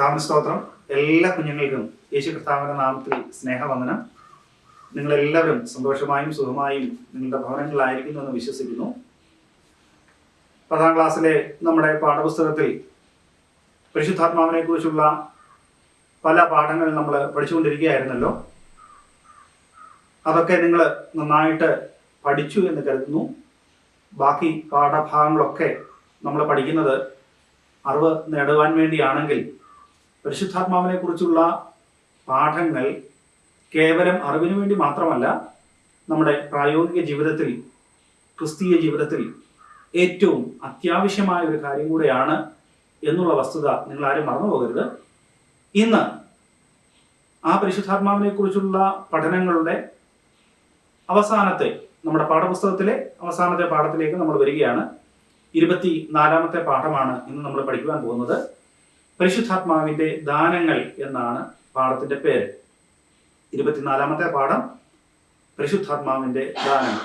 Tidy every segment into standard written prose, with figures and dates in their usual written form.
കർത്താവിന് സ്തോത്രം. എല്ലാ കുഞ്ഞുങ്ങൾക്കും യേശു കർത്താവിന്റെ നാമത്തിൽ സ്നേഹവന്ദനം. നിങ്ങളെല്ലാവരും സന്തോഷമായും സുഖമായും നിങ്ങളുടെ ഭവനങ്ങളിലായിരിക്കുന്നു എന്ന് വിശ്വസിക്കുന്നു. 10ാം ക്ലാസ്സിലെ നമ്മുടെ പാഠപുസ്തകത്തിൽ പരിശുദ്ധാത്മാവിനെ കുറിച്ചുള്ള പല പാഠങ്ങൾ നമ്മൾ പഠിച്ചുകൊണ്ടിരിക്കുകയായിരുന്നല്ലോ. അതൊക്കെ നിങ്ങൾ നന്നായിട്ട് പഠിച്ചു എന്ന് കരുതുന്നു. ബാക്കി പാഠഭാഗങ്ങളൊക്കെ നമ്മൾ പഠിക്കുന്നത് അറിവ് നേടുവാൻ വേണ്ടിയാണെങ്കിൽ പരിശുദ്ധാത്മാവിനെ കുറിച്ചുള്ള പാഠങ്ങൾ കേവലം അറിവിന് വേണ്ടി മാത്രമല്ല, നമ്മുടെ പ്രായോഗിക ജീവിതത്തിൽ, ക്രിസ്തീയ ജീവിതത്തിൽ ഏറ്റവും അത്യാവശ്യമായ ഒരു കാര്യം കൂടെയാണ് എന്നുള്ള വസ്തുത നിങ്ങൾ ആരും മറന്നു പോകരുത്. ഇന്ന് ആ പരിശുദ്ധാത്മാവിനെ കുറിച്ചുള്ള പഠനങ്ങളുടെ അവസാനത്തെ, നമ്മുടെ പാഠപുസ്തകത്തിലെ അവസാനത്തെ പാഠത്തിലേക്ക് നമ്മൾ വരികയാണ്. 24ാമത്തെ പാഠമാണ് ഇന്ന് നമ്മൾ പഠിക്കുവാൻ പോകുന്നത്. പരിശുദ്ധാത്മാവിന്റെ ദാനങ്ങൾ എന്നാണ് പാഠത്തിന്റെ പേര്. 24ാമത്തെ പാഠം പരിശുദ്ധാത്മാവിന്റെ ദാനങ്ങൾ.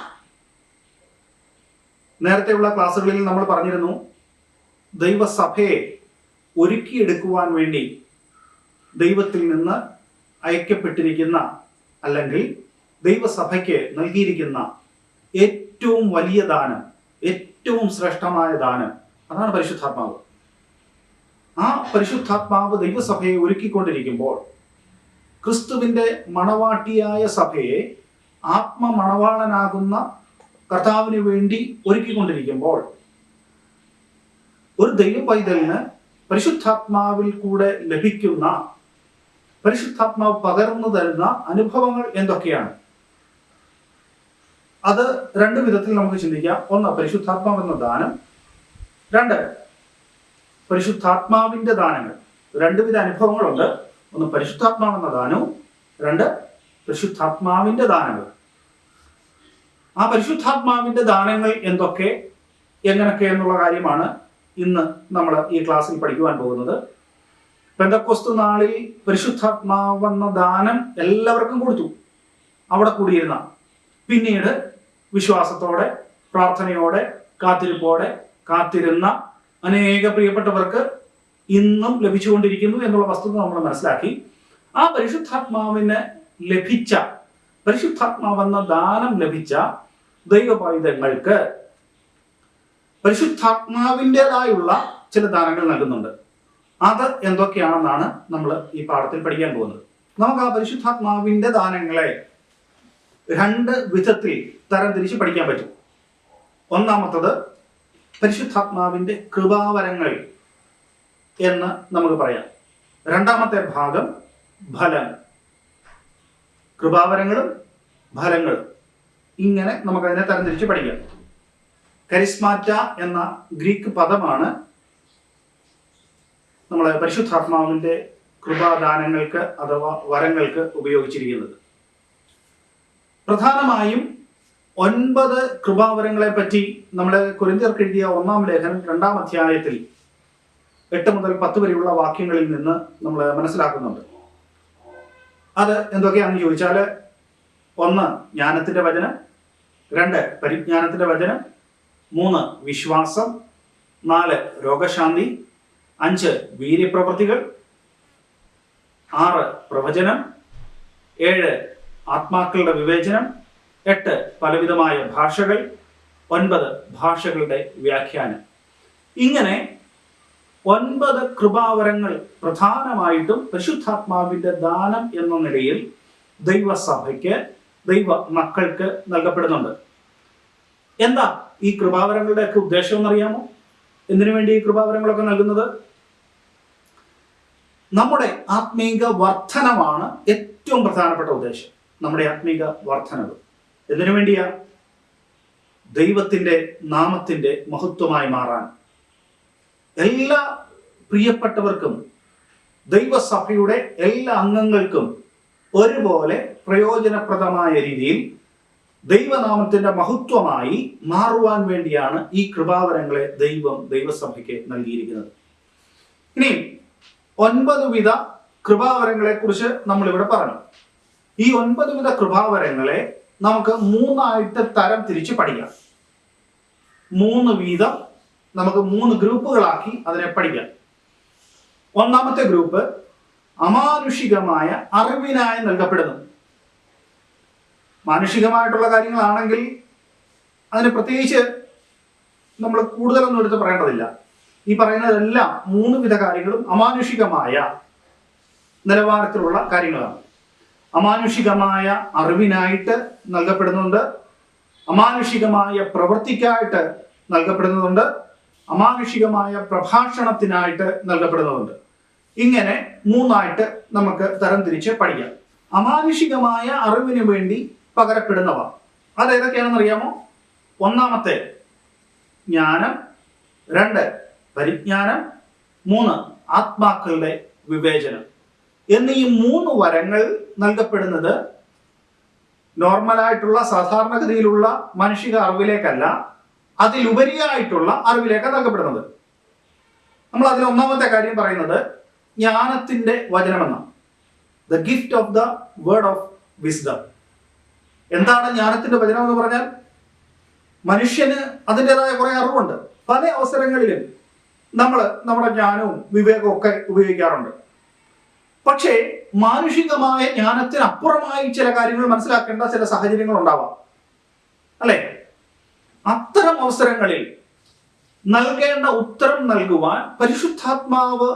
നേരത്തെയുള്ള ക്ലാസ്സുകളിൽ നമ്മൾ പറഞ്ഞിരുന്നു, ദൈവസഭയെ ഒരുക്കിയെടുക്കുവാൻ വേണ്ടി ദൈവത്തിൽ നിന്ന് അയക്കപ്പെട്ടിരിക്കുന്ന, അല്ലെങ്കിൽ ദൈവസഭയ്ക്ക് നൽകിയിരിക്കുന്ന ഏറ്റവും വലിയ ദാനം, ഏറ്റവും ശ്രേഷ്ഠമായ ദാനം, അതാണ് പരിശുദ്ധാത്മാവ്. ആ പരിശുദ്ധാത്മാവ് ദൈവസഭയെ ഒരുക്കിക്കൊണ്ടിരിക്കുമ്പോൾ, ക്രിസ്തുവിന്റെ മണവാട്ടിയായ സഭയെ ആത്മമണവാളനാകുന്ന കർത്താവിന് വേണ്ടി ഒരുക്കിക്കൊണ്ടിരിക്കുമ്പോൾ, ഒരു ദൈവ പൈതലിന് പരിശുദ്ധാത്മാവിൽ കൂടെ ലഭിക്കുന്ന, പരിശുദ്ധാത്മാവ് പകർന്നു തരുന്ന അനുഭവങ്ങൾ എന്തൊക്കെയാണ്? അത് രണ്ട് വിധത്തിൽ നമുക്ക് ചിന്തിക്കാം. ഒന്ന്, പരിശുദ്ധാത്മാവ് എന്ന ദാനം. രണ്ട്, പരിശുദ്ധാത്മാവിന്റെ ദാനങ്ങൾ. രണ്ട് വിധ അനുഭവങ്ങളുണ്ട്. ഒന്ന് പരിശുദ്ധാത്മാവെന്ന ദാനവും, രണ്ട് പരിശുദ്ധാത്മാവിന്റെ ദാനങ്ങൾ. ആ പരിശുദ്ധാത്മാവിന്റെ ദാനങ്ങൾ എന്തൊക്കെ, എങ്ങനെയൊക്കെ എന്നുള്ള കാര്യമാണ് ഇന്ന് നമ്മൾ ഈ ക്ലാസ്സിൽ പഠിക്കുവാൻ പോകുന്നത്. പെന്തക്കോസ്ത് നാളിൽ പരിശുദ്ധാത്മാവെന്ന ദാനം എല്ലാവർക്കും കൊടുത്തു, അവിടെ കൂടിയിരുന്ന. പിന്നീട് വിശ്വാസത്തോടെ, പ്രാർത്ഥനയോടെ, കാത്തിരിപ്പോടെ കാത്തിരുന്ന അനേക പ്രിയപ്പെട്ടവർക്ക് ഇന്നും ലഭിച്ചുകൊണ്ടിരിക്കുന്നു എന്നുള്ള വസ്തുത നമ്മൾ മനസ്സിലാക്കി. ആ പരിശുദ്ധാത്മാവിന് ലഭിച്ച, പരിശുദ്ധാത്മാവെന്ന ദാനം ലഭിച്ച ദൈവപൈതങ്ങൾക്ക് പരിശുദ്ധാത്മാവിൻ്റെതായുള്ള ചില ദാനങ്ങൾ നൽകുന്നുണ്ട്. അത് എന്തൊക്കെയാണെന്നാണ് നമ്മൾ ഈ പാഠത്തിൽ പഠിക്കാൻ പോകുന്നത്. നമുക്ക് ആ പരിശുദ്ധാത്മാവിന്റെ ദാനങ്ങളെ രണ്ട് വിധത്തിൽ തരംതിരിച്ച് പഠിക്കാൻ പറ്റും. ഒന്നാമത്തത് പരിശുദ്ധാത്മാവിന്റെ കൃപാവരങ്ങൾ എന്ന് നമുക്ക് പറയാം. രണ്ടാമത്തെ ഭാഗം ഫലം. കൃപാവരങ്ങളും ഫലങ്ങളും, ഇങ്ങനെ നമുക്കതിനെ തരംതിരിച്ച് പഠിക്കാം. കരിസ്മാറ്റ എന്ന ഗ്രീക്ക് പദമാണ് നമ്മളെ പരിശുദ്ധാത്മാവിന്റെ കൃപാദാനങ്ങൾക്ക് അഥവാ വരങ്ങൾക്ക് ഉപയോഗിച്ചിരിക്കുന്നത്. പ്രധാനമായും 9 കൃപാവരങ്ങളെ പറ്റി നമ്മളെ കൊരിന്ത്യർക്ക് എഴുതിയ 1-ാം ലേഖനം 2-ാം അധ്യായത്തിൽ 8 മുതൽ 10 വരെയുള്ള വാക്യങ്ങളിൽ നിന്ന് നമ്മൾ മനസ്സിലാക്കുന്നുണ്ട്. അത് എന്തൊക്കെയാണെന്ന് ചോദിച്ചാൽ, 1 ജ്ഞാനത്തിന്റെ വചനം, 2 പരിജ്ഞാനത്തിന്റെ വചനം, 3 വിശ്വാസം, 4 രോഗശാന്തി, 5 വീര്യപ്രവൃത്തികൾ, 6 പ്രവചനം, 7 ആത്മാക്കളുടെ വിവേചനം, 8 പലവിധമായ ഭാഷകൾ, 9 ഭാഷകളുടെ വ്യാഖ്യാനം. ഇങ്ങനെ 9 കൃപാവരങ്ങൾ പ്രധാനമായിട്ടും പരിശുദ്ധാത്മാവിന്റെ ദാനം എന്ന നിലയിൽ ദൈവസഭയ്ക്ക്, ദൈവ മക്കൾക്ക് നൽകപ്പെടുന്നുണ്ട്. എന്താ ഈ കൃപാവരങ്ങളുടെയൊക്കെ ഉദ്ദേശം എന്നറിയാമോ? എന്തിനു വേണ്ടി ഈ കൃപാവരങ്ങളൊക്കെ നൽകുന്നത്? നമ്മുടെ ആത്മീക വർധനമാണ് ഏറ്റവും പ്രധാനപ്പെട്ട ഉദ്ദേശം. നമ്മുടെ ആത്മീക വർധനവ് എന്തിനു വേണ്ടിയാ? ദൈവത്തിന്റെ നാമത്തിന്റെ മഹത്വമായി മാറാൻ. എല്ലാ പ്രിയപ്പെട്ടവർക്കും, ദൈവസഭയുടെ എല്ലാ അംഗങ്ങൾക്കും ഒരുപോലെ പ്രയോജനപ്രദമായ രീതിയിൽ ദൈവനാമത്തിന്റെ മഹത്വമായി മാറുവാൻ വേണ്ടിയാണ് ഈ കൃപാവരങ്ങളെ ദൈവസഭയ്ക്ക് നൽകിയിരിക്കുന്നത്. ഇനി 9 വിധ കൃപാവരങ്ങളെ കുറിച്ച് നമ്മൾ ഇവിടെ പറഞ്ഞു. ഈ 9 വിധ കൃപാവരങ്ങളെ നമുക്ക് 3 തരം തിരിച്ച് പഠിക്കാം. 3 വീതം നമുക്ക് 3 ഗ്രൂപ്പുകളാക്കി അതിനെ പഠിക്കാം. ഒന്നാമത്തെ ഗ്രൂപ്പ് അമാനുഷികമായ അറിവിനായി നൽകപ്പെടുന്നു. മാനുഷികമായിട്ടുള്ള കാര്യങ്ങളാണെങ്കിൽ അതിന് പ്രത്യേകിച്ച് നമ്മൾ കൂടുതലൊന്നും എടുത്ത് പറയേണ്ടതില്ല. ഈ പറയുന്നതെല്ലാം 3 വിധ കാര്യങ്ങളും അമാനുഷികമായ നിലവാരത്തിലുള്ള കാര്യങ്ങളാണ്. അമാനുഷികമായ അറിവിനായിട്ട് നൽകപ്പെടുന്നുണ്ട്, അമാനുഷികമായ പ്രവൃത്തിക്കായിട്ട് നൽകപ്പെടുന്നതുണ്ട്, അമാനുഷികമായ പ്രഭാഷണത്തിനായിട്ട് നൽകപ്പെടുന്നതുണ്ട്. ഇങ്ങനെ 3ആയിട്ട് നമുക്ക് തരംതിരിച്ച് പഠിക്കാം. അമാനുഷികമായ അറിവിന് വേണ്ടി പകരപ്പെടുന്നവ അതേതൊക്കെയാണെന്ന് അറിയാമോ? ഒന്നാമത്തെ ജ്ഞാനം, 2 പരിജ്ഞാനം, 3 ആത്മാക്കളുടെ വിവേചനം എന്നീ 3 വരങ്ങൾ നൽകപ്പെടുന്നത് നോർമലായിട്ടുള്ള സാധാരണഗതിയിലുള്ള മാനുഷിക അറിവിലേക്കല്ല, അതിലുപരിയായിട്ടുള്ള അറിവിലേക്ക് നൽകപ്പെടുന്നത്. നമ്മൾ അതിൽ ഒന്നാമത്തെ കാര്യം പറയുന്നത് ജ്ഞാനത്തിന്റെ വചനമെന്നാണ്. The gift of the word of wisdom. എന്താണ് ജ്ഞാനത്തിന്റെ വചനം എന്ന് പറഞ്ഞാൽ? മനുഷ്യന് അതിൻ്റെതായ കുറെ അറിവുണ്ട്. പല അവസരങ്ങളിലും നമ്മൾ നമ്മുടെ ജ്ഞാനവും വിവേകവും ഒക്കെ ഉപയോഗിക്കാറുണ്ട്. പക്ഷേ മാനുഷികമായ ജ്ഞാനത്തിന് അപ്പുറമായി ചില കാര്യങ്ങൾ മനസ്സിലാക്കേണ്ട ചില സാഹചര്യങ്ങൾ ഉണ്ടാവാം, അല്ലെ? അത്തരം അവസരങ്ങളിൽ നൽകേണ്ട ഉത്തരം നൽകുവാൻ പരിശുദ്ധാത്മാവ്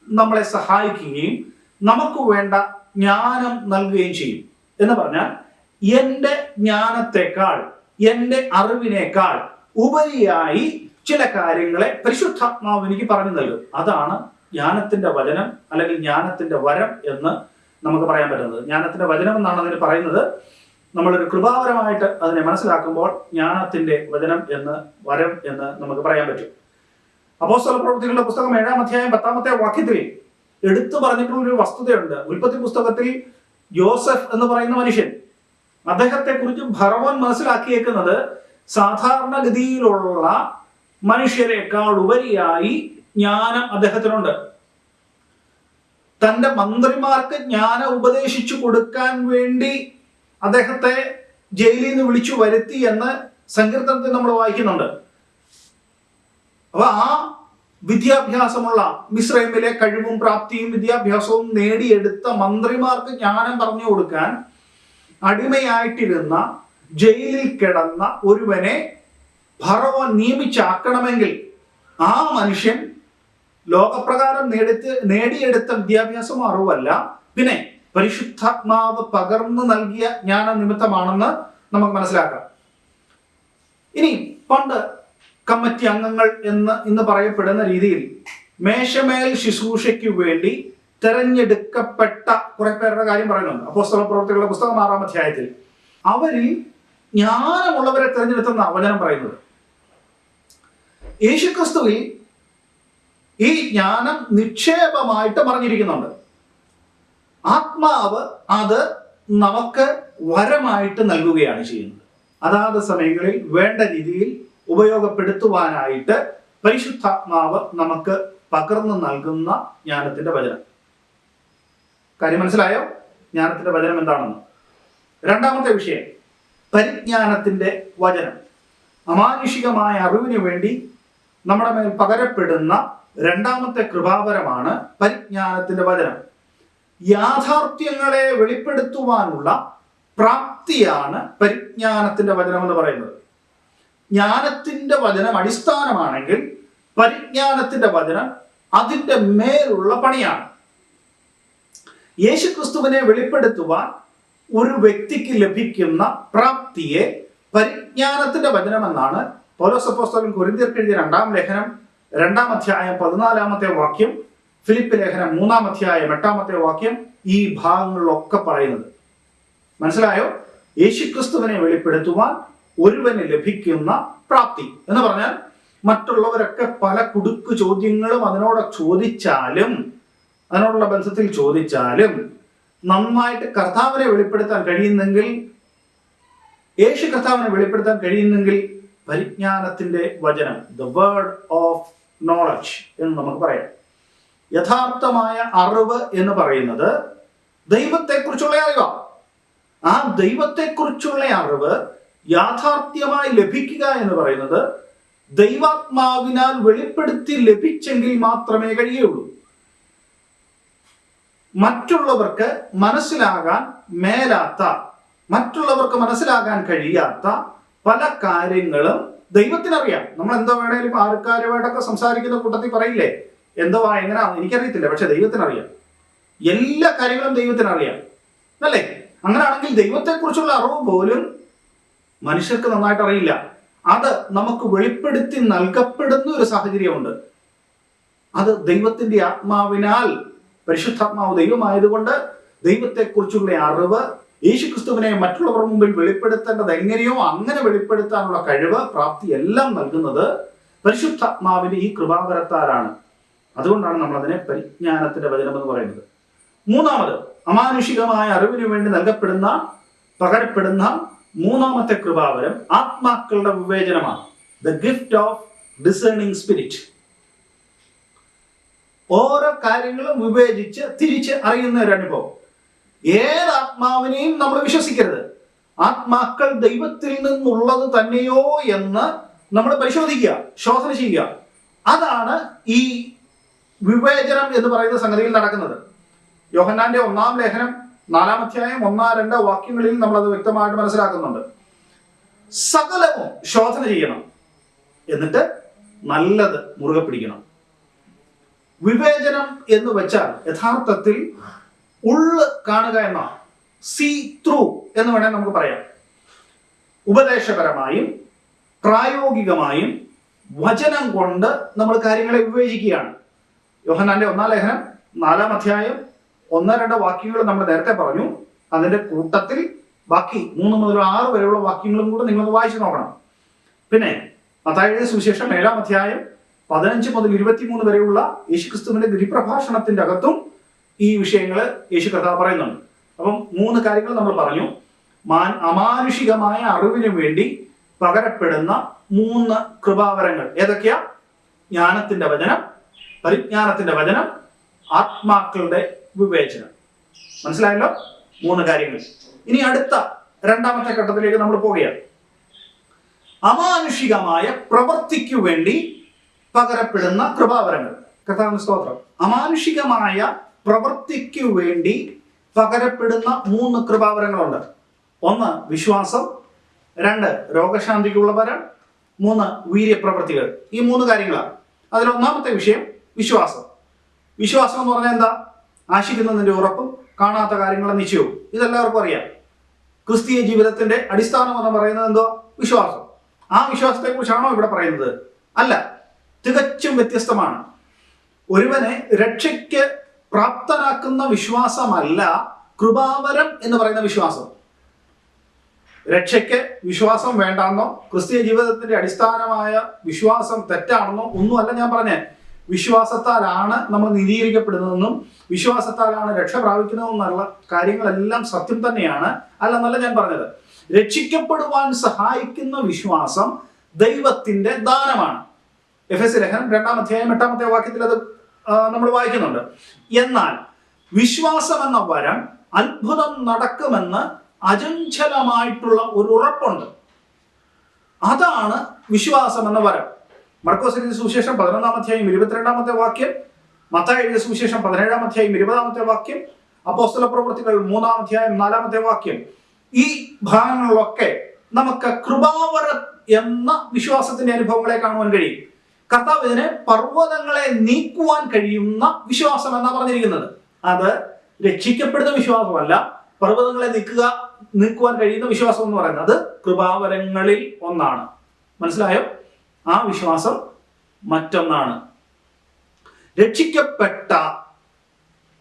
നമ്മളെ സഹായിക്കുകയും നമുക്ക് വേണ്ട ജ്ഞാനം നൽകുകയും ചെയ്യും. എന്ന് പറഞ്ഞാൽ എൻ്റെ ജ്ഞാനത്തെക്കാൾ, എൻ്റെ അറിവിനേക്കാൾ ഉപരിയായി ചില കാര്യങ്ങളെ പരിശുദ്ധാത്മാവ് എനിക്ക് പറഞ്ഞു നൽകും. അതാണ് ജ്ഞാനത്തിന്റെ വചനം അല്ലെങ്കിൽ ജ്ഞാനത്തിന്റെ വരം എന്ന് നമുക്ക് പറയാൻ പറ്റുന്നത്. ജ്ഞാനത്തിന്റെ വചനം എന്നാണ് അതിന് പറയുന്നത്. നമ്മളൊരു കൃപാവരമായിട്ട് അതിനെ മനസ്സിലാക്കുമ്പോൾ ജ്ഞാനത്തിന്റെ വചനം എന്ന്, വരം എന്ന് നമുക്ക് പറയാൻ പറ്റും. അപ്പോസ്തല പ്രവൃത്തികളുടെ പുസ്തകം 7-ാം അധ്യായം 10-ാമത്തെ വാക്യത്തിൽ എടുത്തു പറഞ്ഞിട്ടുള്ള ഒരു വസ്തുതയുണ്ട്. ഉൽപ്പത്തി പുസ്തകത്തിൽ യോസഫ് എന്ന് പറയുന്ന മനുഷ്യൻ, അദ്ദേഹത്തെ കുറിച്ച് ഫറവോൻ മനസ്സിലാക്കിയേക്കുന്നത് സാധാരണഗതിയിലുള്ള മനുഷ്യരെക്കാൾ ഉപരിയായി ജ്ഞാനം അദ്ദേഹത്തിനുണ്ട്. തന്റെ മന്ത്രിമാർക്ക് ജ്ഞാനം ഉപദേശിച്ചു കൊടുക്കാൻ വേണ്ടി അദ്ദേഹത്തെ ജയിലിൽ നിന്ന് വിളിച്ചു വരുത്തി എന്ന് സങ്കീർത്തനത്തിൽ നമ്മൾ വായിക്കുന്നുണ്ട്. അപ്പൊ ആ വിദ്യാഭ്യാസമുള്ള മിസ്രൈമിലെ കഴിവും പ്രാപ്തിയും വിദ്യാഭ്യാസവും നേടിയെടുത്ത മന്ത്രിമാർക്ക് ജ്ഞാനം പറഞ്ഞു കൊടുക്കാൻ അടിമയായിട്ടിരുന്ന, ജയിലിൽ കിടന്ന ഒരുവനെ ഫറവോൻ നിയമിച്ചാക്കണമെങ്കിൽ ആ മനുഷ്യൻ ലോകപ്രകാരം നേടിയെടുത്ത വിദ്യാഭ്യാസം അറിവല്ല, പിന്നെ പരിശുദ്ധാത്മാവ് പകർന്നു നൽകിയ ജ്ഞാന നിമിത്തമാണെന്ന് നമുക്ക് മനസ്സിലാക്കാം. ഇനി പണ്ട് കമ്മിറ്റി അംഗങ്ങൾ ഇന്ന് പറയപ്പെടുന്ന രീതിയിൽ മേശമേൽ ശുശ്രൂഷയ്ക്ക് വേണ്ടി തെരഞ്ഞെടുക്കപ്പെട്ട കുറെ പേരുടെ കാര്യം പറയുന്നുണ്ട്. അപ്പോസ്തല പ്രവൃത്തികളുടെ പുസ്തകം 6-ാം അധ്യായത്തിൽ അവരിൽ ജ്ഞാനമുള്ളവരെ തെരഞ്ഞെടുത്തെന്ന വചനം പറയുന്നത്. യേശുക്രിസ്തുവിൽ ഈ ജ്ഞാനം നിക്ഷേപമായിട്ട് പറഞ്ഞിരിക്കുന്നുണ്ട്. ആത്മാവ് അത് നമുക്ക് വരമായിട്ട് നൽകുകയാണ് ചെയ്യുന്നത്. അതാത് സമയങ്ങളിൽ വേണ്ട രീതിയിൽ ഉപയോഗപ്പെടുത്തുവാനായിട്ട് പരിശുദ്ധാത്മാവ് നമുക്ക് പകർന്നു നൽകുന്ന ജ്ഞാനത്തിന്റെ വചനം. കാര്യം മനസ്സിലായോ? ജ്ഞാനത്തിന്റെ വചനം എന്താണെന്ന്. രണ്ടാമത്തെ വിഷയം പരിജ്ഞാനത്തിന്റെ വചനം. അമാനുഷികമായ അറിവിന് വേണ്ടി നമ്മുടെ മേൽ പകരപ്പെടുന്ന രണ്ടാമത്തെ കൃപാവരമാണ് പരിജ്ഞാനത്തിന്റെ വചനം. യാഥാർത്ഥ്യങ്ങളെ വെളിപ്പെടുത്തുവാനുള്ള പ്രാപ്തിയാണ് പരിജ്ഞാനത്തിന്റെ വചനം എന്ന് പറയുന്നത്. ജ്ഞാനത്തിന്റെ വചനം അടിസ്ഥാനമാണെങ്കിൽ പരിജ്ഞാനത്തിന്റെ വചനം അതിൻ്റെ മേലുള്ള പണിയാണ്. യേശുക്രിസ്തുവിനെ വെളിപ്പെടുത്തുവാൻ ഒരു വ്യക്തിക്ക് ലഭിക്കുന്ന പ്രാപ്തിയെ പരിജ്ഞാനത്തിന്റെ വചനമെന്നാണ് പൗലോസ് അപ്പോസ്തലൻ കൊരിന്ത്യർക്ക് എഴുതിയ 2-ാം ലേഖനം 2-ാം അധ്യായം 14-ാമത്തെ വാക്യം, ഫിലിപ്പ് ലേഖനം 3-ാം അധ്യായം 8-ാമത്തെ വാക്യം, ഈ ഭാഗങ്ങളിലൊക്കെ പറയുന്നത്. മനസ്സിലായോ? യേശുക്രിസ്തുവിനെ വെളിപ്പെടുത്തുവാൻ ഒരുവന് ലഭിക്കുന്ന പ്രാപ്തി എന്ന് പറഞ്ഞാൽ മറ്റുള്ളവരൊക്കെ പല കുടുക്ക് ചോദ്യങ്ങളും അതിനോടുള്ള ബന്ധത്തിൽ ചോദിച്ചാലും നന്നായിട്ട് കർത്താവിനെ വെളിപ്പെടുത്താൻ കഴിയുന്നെങ്കിൽ, യേശു കർത്താവിനെ വെളിപ്പെടുത്താൻ കഴിയുന്നെങ്കിൽ പരിജ്ഞാനത്തിന്റെ വചനം, ദ വേർഡ് ഓഫ് നോളജ് എന്ന് നമുക്ക് പറയാം. യഥാർത്ഥമായ അറിവ് എന്ന് പറയുന്നത് ദൈവത്തെക്കുറിച്ചുള്ള അറിവാണ്. ആ ദൈവത്തെക്കുറിച്ചുള്ള അറിവ് യാഥാർത്ഥ്യമായി ലഭിക്കുക എന്ന് പറയുന്നത് ദൈവാത്മാവിനാൽ വെളിപ്പെടുത്തി ലഭിച്ചെങ്കിൽ മാത്രമേ കഴിയുള്ളൂ. മറ്റുള്ളവർക്ക് മനസ്സിലാകാൻ മേലാത്ത, മറ്റുള്ളവർക്ക് മനസ്സിലാകാൻ കഴിയാത്ത പല കാര്യങ്ങളും ദൈവത്തിനറിയാം. നമ്മൾ എന്തോ വേണേലും ആൾക്കാരുമായിട്ടൊക്കെ സംസാരിക്കുന്ന കൂട്ടത്തിൽ പറയില്ലേ, എന്തോ എങ്ങനെയാണെന്ന് എനിക്കറിയത്തില്ല, പക്ഷെ ദൈവത്തിനറിയാം. എല്ലാ കാര്യങ്ങളും ദൈവത്തിനറിയാം, അല്ലേ? അങ്ങനെയാണെങ്കിൽ ദൈവത്തെക്കുറിച്ചുള്ള അറിവ് പോലും മനുഷ്യർക്ക് നന്നായിട്ട് അറിയില്ല. അത് നമുക്ക് വെളിപ്പെടുത്തി നൽകപ്പെടുന്ന ഒരു സാഹചര്യമുണ്ട്. അത് ദൈവത്തിന്റെ ആത്മാവിനാൽ, പരിശുദ്ധാത്മാവ് ദൈവമായതുകൊണ്ട് ദൈവത്തെക്കുറിച്ചുള്ള അറിവ്, യേശുക്രിസ്തുവിനെ മറ്റുള്ളവർ മുമ്പിൽ വെളിപ്പെടുത്തേണ്ടത് എങ്ങനെയോ അങ്ങനെ വെളിപ്പെടുത്താനുള്ള കഴിവ്, പ്രാപ്തി എല്ലാം നൽകുന്നത് പരിശുദ്ധാത്മാവിന്റെ ഈ കൃപാവരത്താലാണ്. അതുകൊണ്ടാണ് നമ്മൾ അതിനെ പരിജ്ഞാനത്തിന്റെ വചനം എന്ന് പറയുന്നത്. മൂന്നാമത്, അമാനുഷികമായ അറിവിനു വേണ്ടി നൽകപ്പെടുന്ന, പകരപ്പെടുന്ന മൂന്നാമത്തെ കൃപാവരം ആത്മാക്കളുടെ വിവേചനമാണ്. The gift of discerning spirit. ഓരോ കാര്യങ്ങളും വിവേചിച്ച് തിരിച്ച് അറിയുന്ന ഒരു അനുഭവം. ഏത് ആത്മാവിനെയും നമ്മൾ വിശ്വസിക്കരുത്. ആത്മാക്കൾ ദൈവത്തിൽ നിന്നുള്ളത് തന്നെയോ എന്ന് നമ്മൾ പരിശോധിക്കുക, ശോധന ചെയ്യുക. അതാണ് ഈ വിവേചനം എന്ന് പറയുന്ന സംഗതിയിൽ നടക്കുന്നത്. യോഹന്നാന്റെ 1-ാം ലേഖനം 4-ാം അധ്യായം 1-2 വാക്യങ്ങളിൽ നമ്മൾ അത് വ്യക്തമായിട്ട് മനസ്സിലാക്കുന്നുണ്ട്. സകലവും ശോധന ചെയ്യണം, എന്നിട്ട് നല്ലത് മുറുകെ പിടിക്കണം. വിവേചനം എന്ന് വെച്ചാൽ യഥാർത്ഥത്തിൽ ഉള്ള് കാണുക എന്നാണ്. സീ ത്രൂ എന്ന് വേണമെങ്കിൽ നമുക്ക് പറയാം. ഉപദേശപരമായും പ്രായോഗികമായും വചനം കൊണ്ട് നമ്മൾ കാര്യങ്ങളെ വിവേചിക്കുകയാണ്. യോഹന്നാന്റെ 1-ാം ലേഖനം 4-ാം അധ്യായം 1-2 വാക്യങ്ങൾ നമ്മൾ നേരത്തെ പറഞ്ഞു. അതിന്റെ കൂട്ടത്തിൽ ബാക്കി 3 മുതൽ 6 വരെയുള്ള വാക്യങ്ങളും കൂടെ നിങ്ങളൊന്ന് വായിച്ചു നോക്കണം. പിന്നെ മത്തായിയുടെ സുവിശേഷം 7-ാം അധ്യായം 15 മുതൽ 23 വരെയുള്ള യേശുക്രിസ്തുവിന്റെ ഗിരിപ്രഭാഷണത്തിന്റെ അകത്തും ഈ വിഷയങ്ങൾ യേശു കർത്താവ് പറയുന്നുണ്ട്. അപ്പം 3 കാര്യങ്ങൾ നമ്മൾ പറഞ്ഞു. അമാനുഷികമായ അറിവിന് വേണ്ടി പകരപ്പെടുന്ന 3 കൃപാവരങ്ങൾ ഏതൊക്കെയാ? ജ്ഞാനത്തിന്റെ വചനം, പരിജ്ഞാനത്തിന്റെ വചനം, ആത്മാക്കളുടെ വിവേചനം. മനസ്സിലായല്ലോ 3 കാര്യങ്ങൾ. ഇനി അടുത്ത 2-ാമത്തെ ഘട്ടത്തിലേക്ക് നമ്മൾ പോവുകയാണ്. അമാനുഷികമായ പ്രവൃത്തിക്കു വേണ്ടി പകരപ്പെടുന്ന കൃപാവരങ്ങൾ. കർത്താവിന്റെ സ്തോത്രം. അമാനുഷികമായ പ്രവൃത്തിക്കു വേണ്ടി പകരപ്പെടുന്ന 3 കൃപാവരങ്ങളുണ്ട്. 1 വിശ്വാസം, 2 രോഗശാന്തിക്കുള്ള വരം, 3 വീര്യപ്രവൃത്തികൾ. ഈ 3 കാര്യങ്ങളാണ്. അതിൽ 1-ാമത്തെ വിഷയം വിശ്വാസം. വിശ്വാസം എന്ന് പറഞ്ഞാൽ എന്താ? ആശിക്കുന്നതിന്റെ ഉറപ്പും കാണാത്ത കാര്യങ്ങളുടെ നിശ്ചയവും. ഇതെല്ലാവർക്കും അറിയാം. ക്രിസ്തീയ ജീവിതത്തിന്റെ അടിസ്ഥാനം എന്ന് പറയുന്നത് എന്തോ? വിശ്വാസം. ആ വിശ്വാസത്തെ കുറിച്ചാണോ ഇവിടെ പറയുന്നത്? അല്ല, തികച്ചും വ്യത്യസ്തമാണ്. ഒരുവനെ രക്ഷയ്ക്ക് പ്രാപ്തനാക്കുന്ന വിശ്വാസമല്ല കൃപാവരം എന്ന് പറയുന്ന വിശ്വാസം. രക്ഷയ്ക്ക് വിശ്വാസം വേണ്ടാന്നോ, ക്രിസ്തീയ ജീവിതത്തിന്റെ അടിസ്ഥാനമായ വിശ്വാസം തെറ്റാണെന്നോ ഒന്നുമല്ല ഞാൻ പറഞ്ഞേ. വിശ്വാസത്താലാണ് നമ്മൾ നീതീകരിക്കപ്പെടുന്നതെന്നും വിശ്വാസത്താലാണ് രക്ഷ പ്രാപിക്കുന്നതെന്നുള്ള കാര്യങ്ങളെല്ലാം സത്യം തന്നെയാണ്. അല്ലെന്നല്ല ഞാൻ പറഞ്ഞത്. രക്ഷിക്കപ്പെടുവാൻ സഹായിക്കുന്ന വിശ്വാസം ദൈവത്തിന്റെ ദാനമാണ്. എഫെസ്യ ലേഖനം 2-ാം അധ്യായം 8-ാമത്തെ വാക്യത്തിൽ അത് നമ്മൾ വായിക്കുന്നുണ്ട്. എന്നാൽ വിശ്വാസം എന്ന വരം അത്ഭുതം നടക്കുമെന്ന് അചഞ്ചലമായിട്ടുള്ള ഒരു ഉറപ്പുണ്ട്. അതാണ് വിശ്വാസം എന്ന വരം. മർക്കോസ് എഴുതിയ സുവിശേഷം 11-ാം അധ്യായം 22-ാമത്തെ വാക്യം, മത്തായി എഴുതിയ സുവിശേഷം 17-ാം അധ്യായം 20-ാമത്തെ വാക്യം, അപ്പോസ്തല പ്രവൃത്തികൾ 3-ാം അധ്യായം 4-ാമത്തെ വാക്യം. ഈ ഭാഗങ്ങളിലൊക്കെ നമുക്ക് കൃപാവര എന്ന വിശ്വാസത്തിന്റെ അനുഭവങ്ങളെ കാണുവാൻ കഴിയും. കർത്താവ് ഇതിനെ പർവ്വതങ്ങളെ നീക്കുവാൻ കഴിയുന്ന വിശ്വാസം എന്നാ പറഞ്ഞിരിക്കുന്നത്. അത് രക്ഷിക്കപ്പെടുന്ന വിശ്വാസമല്ല, പർവ്വതങ്ങളെ നീക്കുവാൻ കഴിയുന്ന വിശ്വാസം എന്ന് പറയുന്നത് കൃപാവരങ്ങളിൽ ഒന്നാണ്. മനസ്സിലായോ? ആ വിശ്വാസം മറ്റൊന്നാണ്. രക്ഷിക്കപ്പെട്ട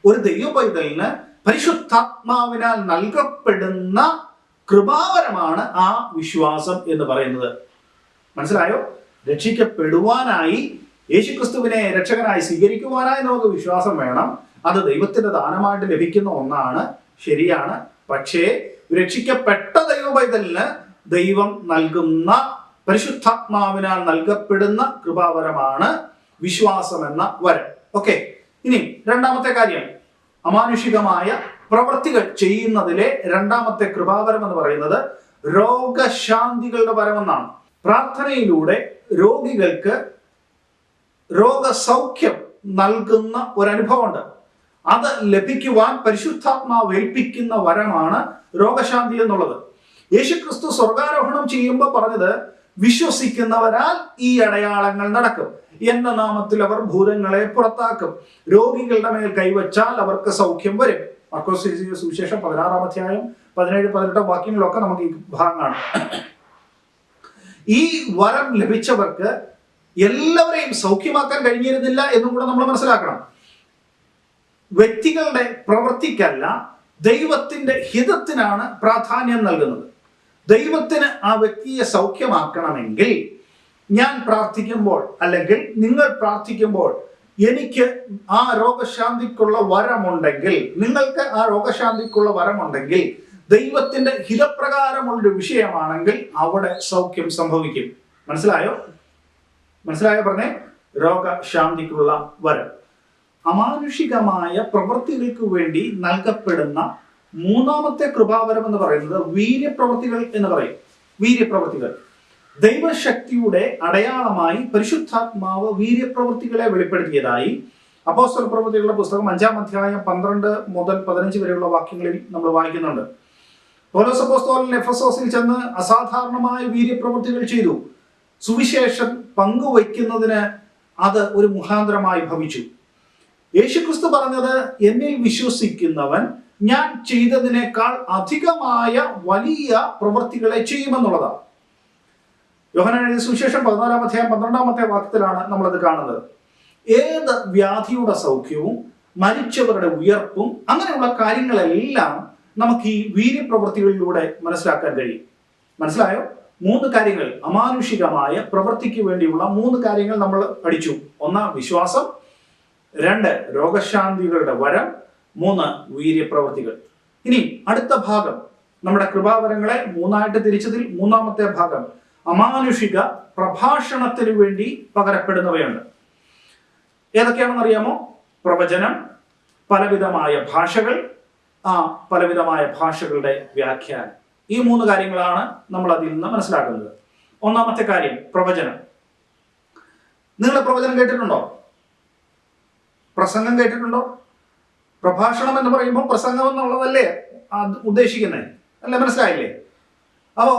ഒരു ദൈവ പൈതലിന് പരിശുദ്ധാത്മാവിനാൽ നൽകപ്പെടുന്ന കൃപാവരമാണ് ആ വിശ്വാസം എന്ന് പറയുന്നത്. മനസ്സിലായോ? രക്ഷിക്കപ്പെടുവാനായി, യേശുക്രിസ്തുവിനെ രക്ഷകനായി സ്വീകരിക്കുവാനായി നമുക്ക് വിശ്വാസം വേണം. അത് ദൈവത്തിന്റെ ദാനമായിട്ട് ലഭിക്കുന്ന ഒന്നാണ്, ശരിയാണ്. പക്ഷേ രക്ഷിക്കപ്പെട്ട ദൈവ പൈതലിന് ദൈവം നൽകുന്ന പരിശുദ്ധാത്മാവിനാൽ നൽകപ്പെടുന്ന കൃപാവരമാണ് വിശ്വാസം എന്ന വരം. ഓക്കെ, ഇനി 2-ാമത്തെ കാര്യം, അമാനുഷികമായ പ്രവൃത്തികൾ ചെയ്യുന്നതിലെ 2-ാമത്തെ കൃപാവരം എന്ന് പറയുന്നത് രോഗശാന്തികളുടെ വരമെന്നാണ്. പ്രാർത്ഥനയിലൂടെ രോഗികൾക്ക് രോഗസൗഖ്യം നൽകുന്ന ഒരനുഭവമുണ്ട്. അത് ലഭിക്കുവാൻ പരിശുദ്ധാത്മാവ് ഏൽപ്പിക്കുന്ന വരമാണ് രോഗശാന്തി എന്നുള്ളത്. യേശുക്രിസ്തു സ്വർഗാരോഹണം ചെയ്യുമ്പോൾ പറഞ്ഞത്, വിശ്വസിക്കുന്നവരാൽ ഈ അടയാളങ്ങൾ നടക്കും, എന്ന നാമത്തിൽ അവർ ഭൂതങ്ങളെ പുറത്താക്കും, രോഗികളുടെ മേൽ കൈവച്ചാൽ അവർക്ക് സൗഖ്യം വരും. മർക്കോസ് സുവിശേഷം 16-ാം അധ്യായം 17-18 വാക്യങ്ങളിലൊക്കെ നമുക്ക് ഈ ഭാഗമാണ്. ഈ വരം ലഭിച്ചവർക്ക് എല്ലാവരെയും സൗഖ്യമാക്കാൻ കഴിഞ്ഞിരുന്നില്ല എന്നും കൂടെ നമ്മൾ മനസ്സിലാക്കണം. വ്യക്തികളുടെ പ്രവൃത്തിക്കല്ല, ദൈവത്തിന്റെ ഹിതത്തിനാണ് പ്രാധാന്യം നൽകുന്നത്. ദൈവത്തിന് ആ വ്യക്തിയെ സൗഖ്യമാക്കണമെങ്കിൽ ഞാൻ പ്രാർത്ഥിക്കുമ്പോൾ അല്ലെങ്കിൽ നിങ്ങൾ പ്രാർത്ഥിക്കുമ്പോൾ എനിക്ക് ആ രോഗശാന്തിക്കുള്ള വരമുണ്ടെങ്കിൽ, നിങ്ങൾക്ക് ആ രോഗശാന്തിക്കുള്ള വരമുണ്ടെങ്കിൽ, ദൈവത്തിന്റെ ഹിതപ്രകാരമുള്ളൊരു വിഷയമാണെങ്കിൽ അവിടെ സൗഖ്യം സംഭവിക്കും. മനസ്സിലായോ? പറഞ്ഞേ, രോഗശാന്തിക്കുള്ള വരം. അമാനുഷികമായ പ്രവൃത്തികൾക്ക് വേണ്ടി നൽകപ്പെടുന്ന മൂന്നാമത്തെ കൃപാവരം എന്ന് പറയുന്നത് വീര്യപ്രവൃത്തികൾ എന്ന് പറയും. വീര്യപ്രവൃത്തികൾ ദൈവശക്തിയുടെ അടയാളമായി പരിശുദ്ധാത്മാവ് വീര്യപ്രവൃത്തികളെ വെളിപ്പെടുത്തിയതായി അപ്പോസ്തല പ്രവൃത്തികളുടെ പുസ്തകം 5-ാം അധ്യായം 12 മുതൽ 15 വരെയുള്ള വാക്യങ്ങളിൽ നമ്മൾ വായിക്കുന്നുണ്ട്. പൗലോസ് അപ്പോസ്തലൻ എഫെസോസിൽ ചെന്ന് അസാധാരണമായ വീര്യപ്രവൃത്തികൾ ചെയ്തു. സുവിശേഷം പങ്കുവയ്ക്കുന്നതിന് അത് ഒരു മുഖാന്തരമായി ഭവിച്ചു. യേശുക്രിസ്തു പറഞ്ഞത്, എന്നിൽ വിശ്വസിക്കുന്നവൻ ഞാൻ ചെയ്തതിനേക്കാൾ അധികമായ വലിയ പ്രവൃത്തികളെ ചെയ്യുമെന്നുള്ളതാണ്. യോഹന്നാൻ എഴുതിയ സുവിശേഷം 14-ാം അധ്യായം 12-ാമത്തെ വാക്യത്തിലാണ് നമ്മളത് കാണുന്നത്. ഏത് വ്യാധിയുടെ സൗഖ്യവും മരിച്ചവരുടെ ഉയർപ്പും അങ്ങനെയുള്ള കാര്യങ്ങളെല്ലാം നമുക്ക് ഈ വീര്യപ്രവൃത്തികളിലൂടെ മനസ്സിലാക്കാൻ കഴിയും. മനസ്സിലായോ? 3 കാര്യങ്ങൾ, അമാനുഷികമായ പ്രവൃത്തിക്ക് വേണ്ടിയുള്ള 3 കാര്യങ്ങൾ നമ്മൾ പഠിച്ചു. 1 വിശ്വാസം, 2 രോഗശാന്തികളുടെ വരം, 3 വീര്യപ്രവൃത്തികൾ. ഇനി അടുത്ത ഭാഗം, നമ്മുടെ കൃപാവരങ്ങളെ 3ആയിട്ട് തിരിച്ചതിൽ 3ാമത്തെ ഭാഗം അമാനുഷിക പ്രഭാഷണത്തിന് വേണ്ടി പകരപ്പെടുന്നവയുണ്ട്. ഏതൊക്കെയാണെന്ന് അറിയാമോ? പ്രവചനം, പലവിധമായ ഭാഷകൾ, ആ പലവിധമായ ഭാഷകളുടെ വ്യാഖ്യാനം. ഈ 3 കാര്യങ്ങളാണ് നമ്മൾ അതിൽ നിന്ന് മനസ്സിലാക്കുന്നത്. 1ാമത്തെ കാര്യം പ്രവചനം. നിങ്ങൾ പ്രവചനം കേട്ടിട്ടുണ്ടോ? പ്രസംഗം കേട്ടിട്ടുണ്ടോ? പ്രഭാഷണം എന്ന് പറയുമ്പോൾ പ്രസംഗം എന്നുള്ളതല്ലേ ഉദ്ദേശിക്കുന്നത്, അല്ലേ? മനസ്സിലായില്ലേ? അപ്പോ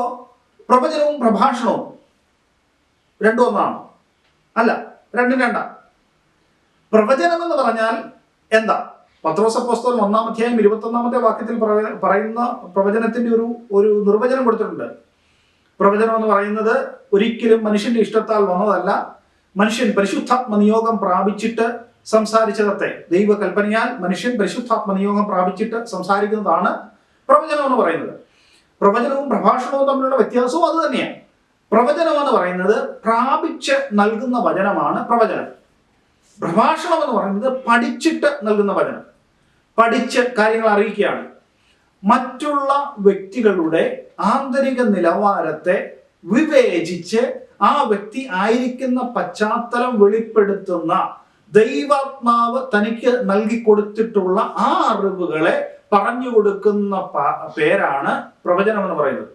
പ്രവചനവും പ്രഭാഷണവും രണ്ടും ഒന്നാണ്? അല്ല, രണ്ടും രണ്ടാ. പ്രവചനം എന്ന് പറഞ്ഞാൽ എന്താ? പത്രോസ് അപ്പോസ്തലൻ 1-ാം അധ്യായം 21-ാമത്തെ വാക്യത്തിൽ പറയുന്ന പ്രവചനത്തിന്റെ ഒരു നിർവചനം കൊടുത്തിട്ടുണ്ട്. പ്രവചനം എന്ന് പറയുന്നത് ഒരിക്കലും മനുഷ്യന്റെ ഇഷ്ടത്താൽ വന്നതല്ല, മനുഷ്യൻ പരിശുദ്ധാത്മ നിയോഗം പ്രാപിച്ചിട്ട് സംസാരിച്ചതത്തെ. ദൈവകൽപ്പനയാൽ മനുഷ്യൻ പരിശുദ്ധാത്മ നിയോഗം പ്രാപിച്ചിട്ട് സംസാരിക്കുന്നതാണ് പ്രവചനം എന്ന് പറയുന്നത്. പ്രവചനവും പ്രഭാഷണവും തമ്മിലുള്ള വ്യത്യാസവും അത് തന്നെയാണ്. പ്രവചനം എന്ന് പറയുന്നത് പ്രാപിച്ച് നൽകുന്ന വചനമാണ് പ്രവചനം. പ്രഭാഷണം എന്ന് പറയുന്നത് പഠിച്ചിട്ട് നൽകുന്ന വചനം, പഠിച്ച് കാര്യങ്ങൾ അറിയിക്കുകയാണ്. മറ്റുള്ള വ്യക്തികളുടെ ആന്തരിക നിലവാരത്തെ വിവേചിച്ച് ആ വ്യക്തി ആയിരിക്കുന്ന പശ്ചാത്തലം വെളിപ്പെടുത്തുന്ന ദൈവാത്മാവ് തനിക്ക് നൽകി കൊടുത്തിട്ടുള്ള ആ അറിവുകളെ പറഞ്ഞു കൊടുക്കുന്ന പേരാണ് പ്രവചനം എന്ന് പറയുന്നത്.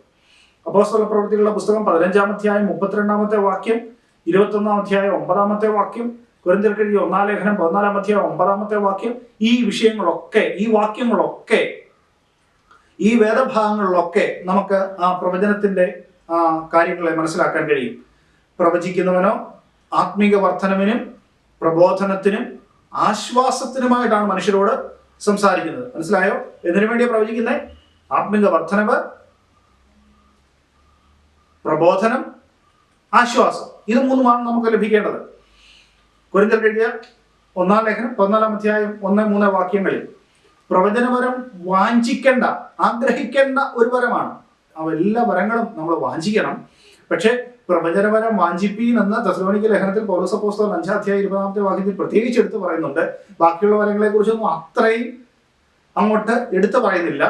അപ്പോസ്തല പ്രവൃത്തികളുടെ പുസ്തകം 15-ാം അധ്യായം 32-ാമത്തെ വാക്യം, 21-ാം അധ്യായം 9-ാമത്തെ വാക്യം, കൊരിന്ത്യർക്ക് എഴുതിയ 1-ാം ലേഖനം 14-ാം അധ്യായം 9-ാമത്തെ വാക്യം, ഈ വിഷയങ്ങളൊക്കെ, ഈ വാക്യങ്ങളൊക്കെ, ഈ വേദഭാഗങ്ങളിലൊക്കെ നമുക്ക് ആ പ്രവചനത്തിന്റെ കാര്യങ്ങളെ മനസ്സിലാക്കാൻ കഴിയും. പ്രവചിക്കുന്നവനോ ആത്മീക വർധനവിനും പ്രബോധനത്തിനും ആശ്വാസത്തിനുമായിട്ടാണ് മനുഷ്യരോട് സംസാരിക്കുന്നത്. മനസ്സിലായോ? എന്തിനു വേണ്ടിയാണ് പ്രവചിക്കുന്നത്? ആത്മീക വർധനവ്, പ്രബോധനം, ആശ്വാസം. ഇത് 3 നമുക്ക് ലഭിക്കേണ്ടത്. കൊരിന്ത്യർക്ക് എഴുതിയ 1-ാം ലേഖനം 14-ാം അധ്യായം 1-3 വാക്യങ്ങളിൽ പ്രവചനവരം വാഞ്ചിക്കേണ്ട, ആഗ്രഹിക്കേണ്ട ഒരു വരമാണ്. എല്ലാ വരങ്ങളും നമ്മൾ വാഞ്ചിക്കണം. പക്ഷെ പ്രവചനവരം വാഞ്ചിപ്പീൻ എന്ന തെസ്സലോനിക്ക ലേഖനത്തിൽ പൗലോസ് അപ്പോസ്തലൻ 5-ാം അധ്യായം 20-ാമത്തെ വാക്യത്തിൽ പ്രത്യേകിച്ച് എടുത്ത് പറയുന്നുണ്ട്. ബാക്കിയുള്ള വരങ്ങളെ കുറിച്ചൊന്നും അത്രയും അങ്ങോട്ട് എടുത്തു പറയുന്നില്ല.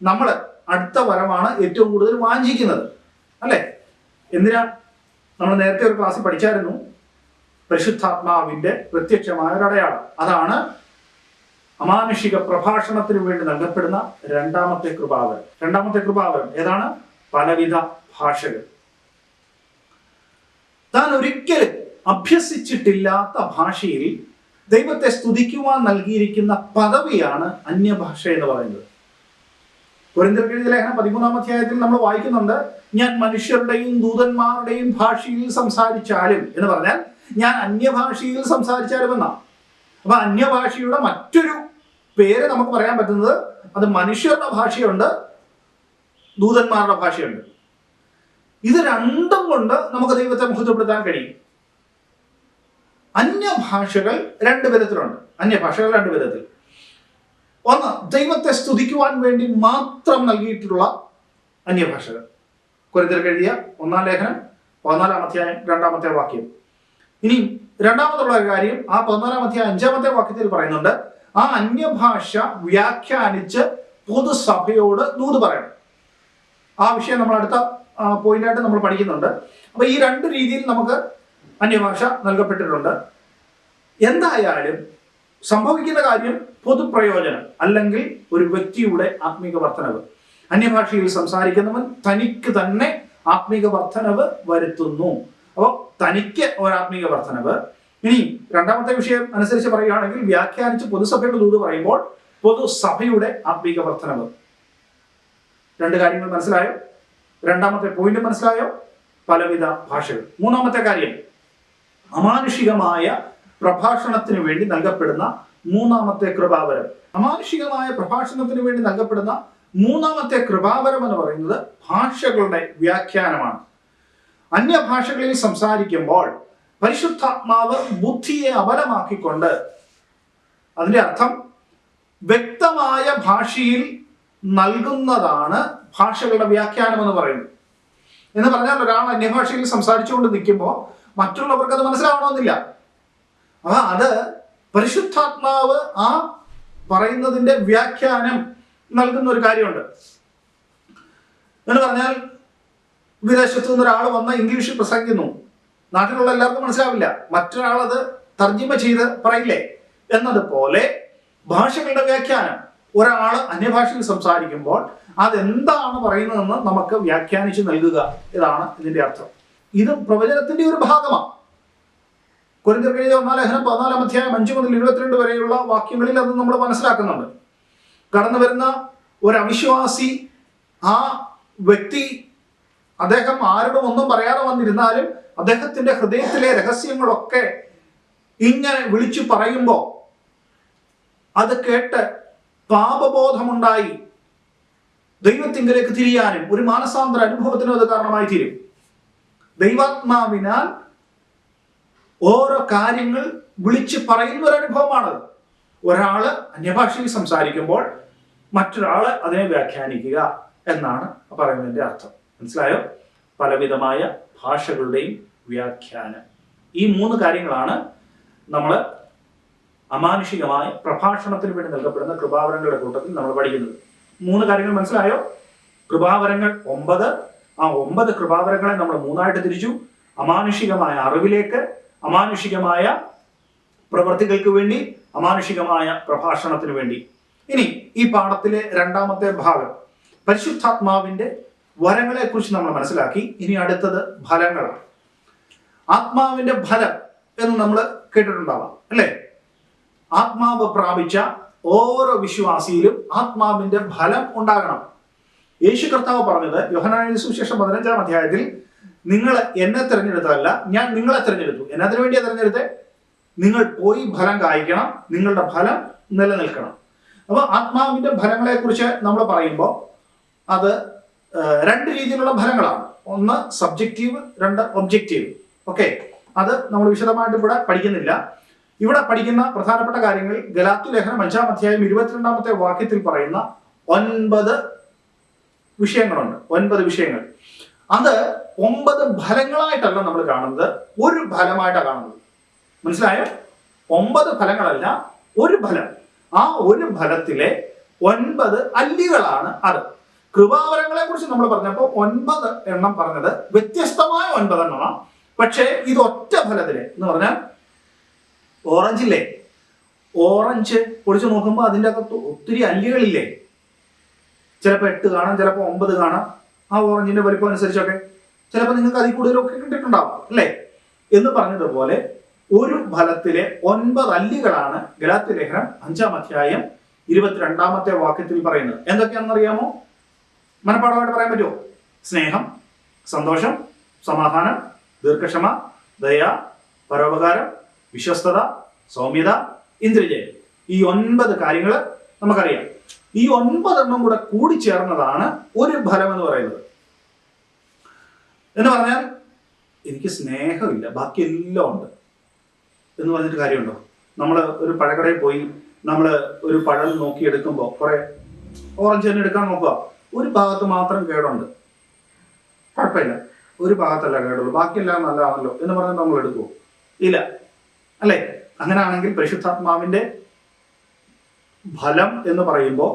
നമ്മൾ അടുത്ത വരമാണ് ഏറ്റവും കൂടുതൽ വാഞ്ചിക്കുന്നത്, അല്ലേ? എന്തിനാ? നമ്മൾ നേരത്തെ ഒരു ക്ലാസ്സിൽ പഠിച്ചായിരുന്നു, പരിശുദ്ധാത്മാവിന്റെ പ്രത്യക്ഷമായ ഒരു അടയാളം. അതാണ് അമാനുഷിക പ്രഭാഷണത്തിന് വേണ്ടി നൽകപ്പെടുന്ന 2ാമത്തെ കൃപാവരം. 2ാമത്തെ കൃപാവരം ഏതാണ്? പലവിധ ഭാഷകൾ. താൻ ഒരിക്കലും അഭ്യസിച്ചിട്ടില്ലാത്ത ഭാഷയിൽ ദൈവത്തെ സ്തുതിക്കുവാൻ നൽകിയിരിക്കുന്ന പദവിയാണ് അന്യഭാഷ എന്ന് പറയുന്നത്. കൊരിന്ത്യർക്ക് എഴുതിയ ലേഖനം 13-ാം അധ്യായത്തിൽ നമ്മൾ വായിക്കുന്നുണ്ട്, ഞാൻ മനുഷ്യരുടെയും ദൂതന്മാരുടെയും ഭാഷയിൽ സംസാരിച്ചാലും എന്ന് പറഞ്ഞാൽ ഞാൻ അന്യഭാഷയിൽ സംസാരിച്ചാലും എന്നാ. അപ്പൊ അന്യഭാഷയുടെ മറ്റൊരു പേര് നമുക്ക് പറയാൻ പറ്റുന്നത്, അത് മനുഷ്യരുടെ ഭാഷയുണ്ട്, ദൂതന്മാരുടെ ഭാഷയുണ്ട്. ഇത് രണ്ടും കൊണ്ട് നമുക്ക് ദൈവത്തെ മഹത്വപ്പെടുത്താൻ കഴിയും. അന്യഭാഷകൾ രണ്ട് വിധത്തിലുണ്ട്. ഒന്ന്, ദൈവത്തെ സ്തുതിക്കുവാൻ വേണ്ടി മാത്രം നൽകിയിട്ടുള്ള അന്യഭാഷകൾ. കൊരിന്ത്യർക്ക് എഴുതിയ 1-ാം ലേഖനം 14-ാം അധ്യായം 2-ാമത്തെ വാക്യം. ഇനി രണ്ടാമതുള്ള കാര്യം, ആ 14-ാം അധ്യായം 5-ാമത്തെ വാക്യത്തിൽ പറയുന്നുണ്ട്, ആ അന്യഭാഷ വ്യാഖ്യാനിച്ച് പൊതുസഭയോട് ദൂത് പറയണം. ആ വിഷയം നമ്മൾ അടുത്ത പോയിന്റായിട്ട് നമ്മൾ പഠിക്കുന്നുണ്ട്. അപ്പൊ ഈ രണ്ട് രീതിയിൽ നമുക്ക് അന്യഭാഷ നൽകപ്പെട്ടിട്ടുണ്ട്. എന്തായാലും സംഭവിക്കുന്ന കാര്യം പൊതുപ്രയോജനം, അല്ലെങ്കിൽ ഒരു വ്യക്തിയുടെ ആത്മീക വർധനവ്. അന്യഭാഷയിൽ സംസാരിക്കുന്നവൻ തനിക്ക് തന്നെ ആത്മീക വർധനവ് വരുത്തുന്നു. അപ്പോൾ തനിക്ക് ഒരാത്മീക വർധനവ്. ഇനി രണ്ടാമത്തെ വിഷയം അനുസരിച്ച് പറയുകയാണെങ്കിൽ, വ്യാഖ്യാനിച്ച് പൊതുസഭയുടെ ദൂത് പറയുമ്പോൾ പൊതുസഭയുടെ ആത്മീക വർധനവ്. രണ്ട് കാര്യങ്ങൾ മനസ്സിലായോ? രണ്ടാമത്തെ പോയിന്റ് മനസ്സിലായോ? പലവിധ ഭാഷകൾ. മൂന്നാമത്തെ കാര്യം, അമാനുഷികമായ പ്രഭാഷണത്തിന് വേണ്ടി നൽകപ്പെടുന്ന മൂന്നാമത്തെ കൃപാവരം. അമാനുഷികമായ പ്രഭാഷണത്തിന് വേണ്ടി നൽകപ്പെടുന്ന മൂന്നാമത്തെ കൃപാവരം എന്ന് പറയുന്നത് ഭാഷകളുടെ വ്യാഖ്യാനമാണ്. അന്യഭാഷകളിൽ സംസാരിക്കുമ്പോൾ പരിശുദ്ധാത്മാവ് ബുദ്ധിയെ അബലമാക്കിക്കൊണ്ട്, അതിന്റെ അർത്ഥം വ്യക്തമായ ഭാഷയിൽ നൽകുന്നതാണ് ഭാഷകളുടെ വ്യാഖ്യാനം എന്ന് പറയുന്നത്. എന്ന് പറഞ്ഞാൽ ഒരാൾ അന്യഭാഷയിൽ സംസാരിച്ചുകൊണ്ട് നിൽക്കുമ്പോൾ മറ്റുള്ളവർക്ക് അത് മനസ്സിലാവണമെന്നില്ല. അപ്പൊ അത് പരിശുദ്ധാത്മാവ് ആ പറയുന്നതിന്റെ വ്യാഖ്യാനം നൽകുന്ന ഒരു കാര്യമുണ്ട്. എന്ന് പറഞ്ഞാൽ വിദേശത്തു നിന്ന് ഒരാൾ വന്ന് ഇംഗ്ലീഷിൽ പ്രസംഗിക്കുന്നു, നാട്ടിലുള്ള എല്ലാവർക്കും മനസ്സിലാവില്ല, മറ്റൊരാൾ അത് തർജ്ജിമ ചെയ്ത് പറയില്ലേ എന്നതുപോലെ ഭാഷകളുടെ വ്യാഖ്യാനം. ഒരാൾ അന്യഭാഷയിൽ സംസാരിക്കുമ്പോൾ അതെന്താണ് പറയുന്നതെന്ന് നമുക്ക് വ്യാഖ്യാനിച്ച് നൽകുക, ഇതാണ് ഇതിന്റെ അർത്ഥം. ഇത് പ്രവചനത്തിന്റെ ഒരു ഭാഗമാണ്. കൊരിന്ത്യർക്ക് എഴുതിയ 1-ാം ലേഖനം 14-ാം അധ്യായം 5 മുതൽ 22 വരെയുള്ള വാക്യങ്ങളിൽ അത് നമ്മൾ മനസ്സിലാക്കുന്നുണ്ട്. കടന്നു വരുന്ന ഒരു അവിശ്വാസി, ആ വ്യക്തി, അദ്ദേഹം ആരോടും ഒന്നും പറയാതെ വന്നിരുന്നാലും അദ്ദേഹത്തിന്റെ ഹൃദയത്തിലെ രഹസ്യങ്ങളൊക്കെ ഇങ്ങനെ വിളിച്ചു പറയുമ്പോൾ അത് കേട്ട് പാപബോധമുണ്ടായി ദൈവത്തിങ്കലേക്ക് തിരിയാനും ഒരു മാനസാന്തര അനുഭവത്തിനും അത് കാരണമായി തീരും. ദൈവാത്മാവിനാൽ ഓരോ കാര്യങ്ങൾ വിളിച്ച് പറയുന്ന ഒരു അനുഭവമാണത്. ഒരാള് അന്യഭാഷയിൽ സംസാരിക്കുമ്പോൾ മറ്റൊരാള് അതിനെ വ്യാഖ്യാനിക്കുക എന്നാണ് പറയുന്നതിന്റെ അർത്ഥം. മനസ്സിലായോ? പലവിധമായ ഭാഷകളുടെയും വ്യാഖ്യാനം. ഈ 3 കാര്യങ്ങളാണ് നമ്മൾ അമാനുഷികമായ പ്രഭാഷണത്തിന് വേണ്ടി നൽകപ്പെടുന്ന കൃപാവരങ്ങളുടെ കൂട്ടത്തിൽ നമ്മൾ പഠിക്കുന്നത്. 3 കാര്യങ്ങൾ മനസ്സിലായോ? കൃപാവരങ്ങൾ 9. ആ 9 കൃപാവരങ്ങളെ നമ്മൾ 3ആയിട്ട് തിരിച്ചു. അമാനുഷികമായ അറിവിലേക്ക്, അമാനുഷികമായ പ്രവൃത്തികൾക്ക് വേണ്ടി, അമാനുഷികമായ പ്രഭാഷണത്തിന് വേണ്ടി. ഇനി ഈ പാഠത്തിലെ രണ്ടാമത്തെ ഭാഗം പരിശുദ്ധാത്മാവിന്റെ വരങ്ങളെ കുറിച്ച് നമ്മൾ മനസ്സിലാക്കി. ഇനി അടുത്തത് ഫലങ്ങളാണ്. ആത്മാവിന്റെ ഫലം എന്ന് നമ്മൾ കേട്ടിട്ടുണ്ടാവാം, അല്ലേ? ആത്മാവ് പ്രാപിച്ച ഓരോ വിശ്വാസിയിലും ആത്മാവിന്റെ ഫലം ഉണ്ടാകണം. യേശു കർത്താവ് പറഞ്ഞത് യോഹന്നാന്റെ സുവിശേഷം 15-ാം അധ്യായത്തിൽ, നിങ്ങൾ എന്നെ തിരഞ്ഞെടുത്തതല്ല, ഞാൻ നിങ്ങളെ തിരഞ്ഞെടുത്തു. എന്നതിനു വേണ്ടിയാ തിരഞ്ഞെടുത്തേ? നിങ്ങൾ പോയി ഫലം കായ്ക്കണം, നിങ്ങളുടെ ഫലം നിലനിൽക്കണം. അപ്പൊ ആത്മാവിന്റെ ഫലങ്ങളെ കുറിച്ച് നമ്മൾ പറയുമ്പോൾ അത് 2 രീതിയിലുള്ള ഫലങ്ങളാണ്. ഒന്ന് സബ്ജക്റ്റീവ്, 2 ഒബ്ജക്റ്റീവ്. ഓക്കെ, അത് നമ്മൾ വിശദമായിട്ട് ഇവിടെ പഠിക്കുന്നില്ല. ഇവിടെ പഠിക്കുന്ന പ്രധാനപ്പെട്ട കാര്യങ്ങൾ ഗലാത്യ ലേഖനം 5-ാം അധ്യായം 22-ാമത്തെ വാക്യത്തിൽ പറയുന്ന 9 വിഷയങ്ങളുണ്ട്. 9 വിഷയങ്ങൾ. അത് 9 ഫലങ്ങളായിട്ടല്ല നമ്മൾ കാണുന്നത്, ഒരു ഫലമായിട്ടാണ് കാണുന്നത്. മനസ്സിലായോ? 9 ഫലങ്ങളല്ല, ഒരു ഫലം. ആ ഒരു ഫലത്തിലെ 9 അല്ലികളാണ് അത്. കൃപാവരങ്ങളെ കുറിച്ച് നമ്മൾ പറഞ്ഞപ്പോൾ 9 എണ്ണം പറഞ്ഞത് വ്യത്യസ്തമായ 9 എണ്ണമാണ്. പക്ഷേ ഇത് ഒറ്റ ഫലത്തിലെ എന്ന് പറഞ്ഞാൽ, ഓറഞ്ചില്ലേ, ഓറഞ്ച് പൊളിച്ചു നോക്കുമ്പോൾ അതിൻ്റെ അകത്ത് ഒത്തിരി അല്ലികളില്ലേ? ചിലപ്പോൾ 8 കാണാം, ചിലപ്പോൾ 9 കാണാം. ആ ഓറഞ്ചിന്റെ വലിപ്പം അനുസരിച്ചൊക്കെ ചിലപ്പോൾ നിങ്ങൾക്ക് അതിൽ കൂടുതലൊക്കെ കിട്ടിയിട്ടുണ്ടാവും, അല്ലേ? എന്ന് പറഞ്ഞതുപോലെ ഒരു ഫലത്തിലെ 9 അല്ലികളാണ് ഗലാത്യ ലേഖനം 5-ാം അധ്യായം 22-ാമത്തെ വാക്യത്തിൽ പറയുന്നത്. എന്തൊക്കെയാണെന്നറിയാമോ? മനപ്പാടമായിട്ട് പറയാൻ പറ്റുമോ? സ്നേഹം, സന്തോഷം, സമാധാനം, ദീർഘക്ഷമ, ദയ, പരോപകാരം, വിശ്വസ്തത, സൗമ്യത, ഇന്ദ്രിയജയം. ഈ 9 കാര്യങ്ങൾ നമുക്കറിയാം. ഈ 9 കൂടെ കൂടിച്ചേർന്നതാണ് ഒരു ഫലം എന്ന് പറയുന്നത്. എന്ന് പറഞ്ഞാൽ എനിക്ക് സ്നേഹമില്ല, ബാക്കി എല്ലാം ഉണ്ട് എന്ന് പറഞ്ഞിട്ട് കാര്യമുണ്ടോ? നമ്മൾ ഒരു പഴക്കടയിൽ പോയി നമ്മൾ ഒരു പഴം നോക്കിയെടുക്കുമ്പോൾ കുറെ ഓറഞ്ച് തന്നെ എടുക്കാൻ നോക്കുക, ഒരു ഭാഗത്ത് മാത്രം കേടുണ്ട്, കുഴപ്പമില്ല, ഒരു ഭാഗത്തല്ല കേടുള്ളൂ, ബാക്കിയെല്ലാം നല്ലതാണല്ലോ എന്ന് പറഞ്ഞാൽ നമ്മൾ എടുക്കുമോ? ഇല്ല, അല്ലേ? അങ്ങനെയാണെങ്കിൽ പരിശുദ്ധാത്മാവിന്റെ ഫലം എന്ന് പറയുമ്പോൾ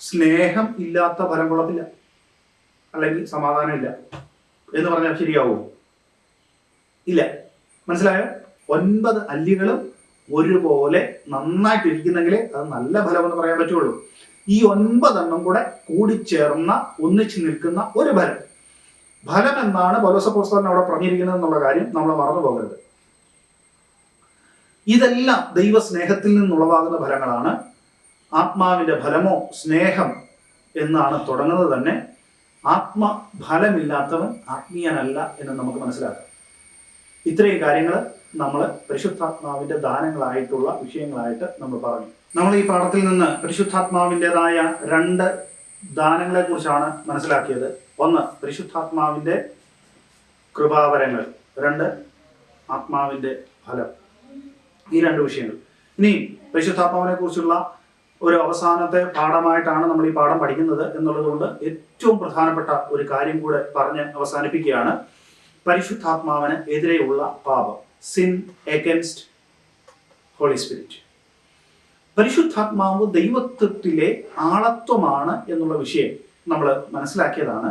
സ്നേഹം ഇല്ലാത്ത ഫലം കൊള്ളത്തില്ല, അല്ലെങ്കിൽ സമാധാനം ഇല്ല എന്ന് പറഞ്ഞാൽ ശരിയാവൂ? ഇല്ല. മനസ്സിലായോ? 9 അല്ലികളും ഒരുപോലെ നന്നായിട്ടിരിക്കുന്നെങ്കിലേ അത് നല്ല ഫലം എന്ന് പറയാൻ പറ്റുള്ളൂ. ഈ 9 കൂടെ കൂടിച്ചേർന്ന ഒന്നിച്ചു നിൽക്കുന്ന ഒരു ഫലം. ഫലം എന്നാണ് പൗലോസപ്പോസ്തലൻ അവിടെ പറഞ്ഞിരിക്കുന്നത് എന്നുള്ള കാര്യം നമ്മൾ മറന്നു പോകരുത്. ഇതെല്ലാം ദൈവസ്നേഹത്തിൽ നിന്നുളവാകുന്ന ഫലങ്ങളാണ്. ആത്മാവിന്റെ ഫലമോ സ്നേഹം എന്നാണ് തുടങ്ങുന്നത് തന്നെ. ആത്മഫലമില്ലാത്തവൻ ആത്മീയനല്ല എന്ന് നമുക്ക് മനസ്സിലാക്കാം. ഇത്രയും കാര്യങ്ങൾ നമ്മൾ പരിശുദ്ധാത്മാവിന്റെ ദാനങ്ങളായിട്ടുള്ള വിഷയങ്ങളായിട്ട് നമ്മൾ പറഞ്ഞു. നമ്മൾ ഈ പാഠത്തിൽ നിന്ന് പരിശുദ്ധാത്മാവിൻ്റെതായ 2 ദാനങ്ങളെ കുറിച്ചാണ് മനസ്സിലാക്കിയത്. 1 പരിശുദ്ധാത്മാവിന്റെ കൃപാവരങ്ങൾ, 2 ആത്മാവിന്റെ ഫലം. ഈ 2 വിഷയങ്ങൾ. ഇനി പരിശുദ്ധാത്മാവിനെ കുറിച്ചുള്ള ഒരു അവസാനത്തെ പാഠമായിട്ടാണ് നമ്മൾ ഈ പാഠം പഠിക്കുന്നത് എന്നുള്ളതുകൊണ്ട് ഏറ്റവും പ്രധാനപ്പെട്ട ഒരു കാര്യം കൂടെ പറഞ്ഞ് അവസാനിപ്പിക്കുകയാണ്. പരിശുദ്ധാത്മാവിന് എതിരെയുള്ള പാപം, സിൻ അഗൈൻസ്റ്റ് ഹോളി സ്പിരിറ്റ്. പരിശുദ്ധാത്മാവ് ദൈവത്വത്തിലെ ആളത്വമാണ് എന്നുള്ള വിഷയം നമ്മൾ മനസ്സിലാക്കിയതാണ്.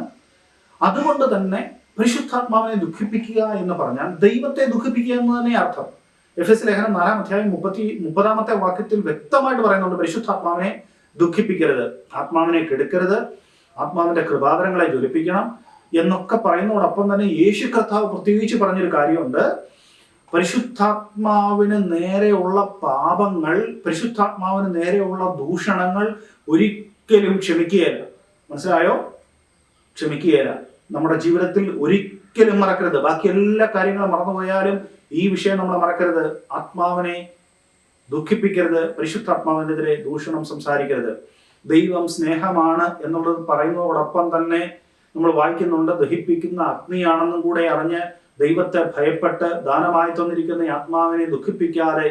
അതുകൊണ്ട് തന്നെ പരിശുദ്ധാത്മാവിനെ ദുഃഖിപ്പിക്കുക എന്ന് പറഞ്ഞാൽ ദൈവത്തെ ദുഃഖിപ്പിക്കുക എന്ന് തന്നെ അർത്ഥം. എഫെസ്യ ലേഖനം 4-ാം അധ്യായം 30-ാമത്തെ വാക്യത്തിൽ വ്യക്തമായിട്ട് പറയുന്നുണ്ട്, പരിശുദ്ധാത്മാവിനെ ദുഃഖിപ്പിക്കരുത്, ആത്മാവിനെ കെടുക്കരുത്, ആത്മാവിന്റെ കൃപാവരങ്ങളെ ജ്വലിപ്പിക്കണം എന്നൊക്കെ പറയുന്നതോടൊപ്പം തന്നെ യേശു കർത്താവ് പ്രത്യേകിച്ച് പറഞ്ഞൊരു കാര്യമുണ്ട്. പരിശുദ്ധാത്മാവിന് നേരെയുള്ള പാപങ്ങൾ, പരിശുദ്ധാത്മാവിന് നേരെയുള്ള ദൂഷണങ്ങൾ ഒരിക്കലും ക്ഷമിക്കുകയില്ല. മനസ്സിലായോ? ക്ഷമിക്കുകയില്ല. നമ്മുടെ ജീവിതത്തിൽ ഒരിക്കലും മറക്കരുത്. ബാക്കി എല്ലാ കാര്യങ്ങളും മറന്നുപോയാലും ഈ വിഷയം നമ്മൾ മറക്കരുത്. ആത്മാവിനെ ദുഃഖിപ്പിക്കരുത്, പരിശുദ്ധാത്മാവിനെതിരെ ദൂഷണം സംസാരിക്കരുത്. ദൈവം സ്നേഹമാണ് എന്നുള്ളത് പറയുന്നതോടൊപ്പം തന്നെ നമ്മൾ വായിക്കുന്നുണ്ട്, ദഹിപ്പിക്കുന്ന അഗ്നിയാണെന്നും കൂടെ അറിഞ്ഞ് ദൈവത്തെ ഭയപ്പെട്ട് ദാനമായി തന്നിരിക്കുന്ന ആത്മാവിനെ ദുഃഖിപ്പിക്കാതെ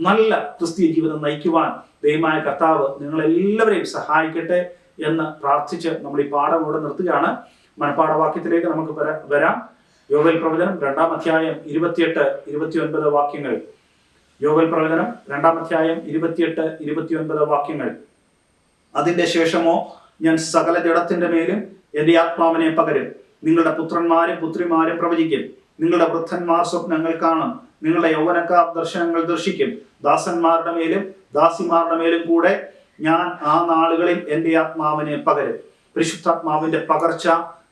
നല്ല ക്രിസ്തീയ ജീവിതം നയിക്കുവാൻ ദൈവമായ കർത്താവ് നിങ്ങളെല്ലാവരെയും സഹായിക്കട്ടെ എന്ന് പ്രാർത്ഥിച്ച് നമ്മൾ ഈ പാഠം ഇവിടെ നിർത്തുകയാണ്. മനപ്പാഠവാക്യത്തിലേക്ക് നമുക്ക് വരാം. യോവേൽ പ്രവചനം 2-ാം അധ്യായം 28-29 വാക്യങ്ങൾ. യോവേൽ പ്രവചനം 2-ാം അധ്യായം 28-29 വാക്യങ്ങൾ. അതിന്റെ ശേഷമോ ഞാൻ സകല ജഡത്തിന്റെ മേലും എന്റെ ആത്മാവിനെ പകരും. നിങ്ങളുടെ പുത്രന്മാരും പുത്രിമാരും പ്രവചിക്കും, നിങ്ങളുടെ വൃദ്ധന്മാർ സ്വപ്നങ്ങൾ കാണും, നിങ്ങളുടെ യൗവനക്കാർ ദർശനങ്ങൾ ദർശിക്കും. ദാസന്മാരുടെ മേലും ദാസിമാരുടെ മേലും കൂടെ ഞാൻ ആ നാളുകളിൽ എന്റെ ആത്മാവിനെ പകരും. പരിശുദ്ധാത്മാവിന്റെ പകർച്ച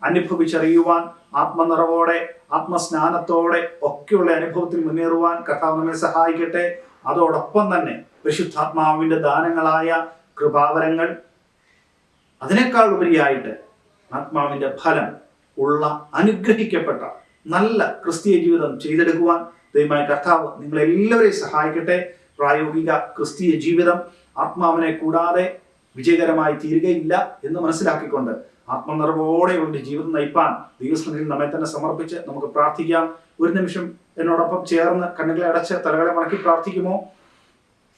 അനുഭവിച്ചറിയുവാൻ, ആത്മനിറവോടെ ആത്മസ്നാനത്തോടെ ഒക്കെയുള്ള അനുഭവത്തിൽ മുന്നേറുവാൻ കർത്താവ് നമ്മെ സഹായിക്കട്ടെ. അതോടൊപ്പം തന്നെ പരിശുദ്ധാത്മാവിന്റെ ദാനങ്ങളായ കൃപാവരങ്ങൾ, അതിനേക്കാൾ ഉപരിയായിട്ട് ആത്മാവിന്റെ ഫലം ഉള്ള അനുഗ്രഹിക്കപ്പെട്ട നല്ല ക്രിസ്തീയ ജീവിതം ചെയ്തെടുക്കുവാൻ ദൈവമായ കർത്താവ് നിങ്ങളെല്ലാവരെയും സഹായിക്കട്ടെ. പ്രായോഗിക ക്രിസ്തീയ ജീവിതം ആത്മാവിനെ കൂടാതെ വിജയകരമായി തീരുകയില്ല എന്ന് മനസ്സിലാക്കിക്കൊണ്ട് ആത്മനിറവോടെയുള്ള ജീവിതം നയിപ്പാൻ ദൈവസന്നിധിയിൽ നമ്മെ തന്നെ സമർപ്പിച്ച് നമുക്ക് പ്രാർത്ഥിക്കാം. ഒരു നിമിഷം എന്നോടൊപ്പം ചേർന്ന് കണ്ണുകളെ അടച്ച് തലകളെ മടക്കി പ്രാർത്ഥിക്കുമോ?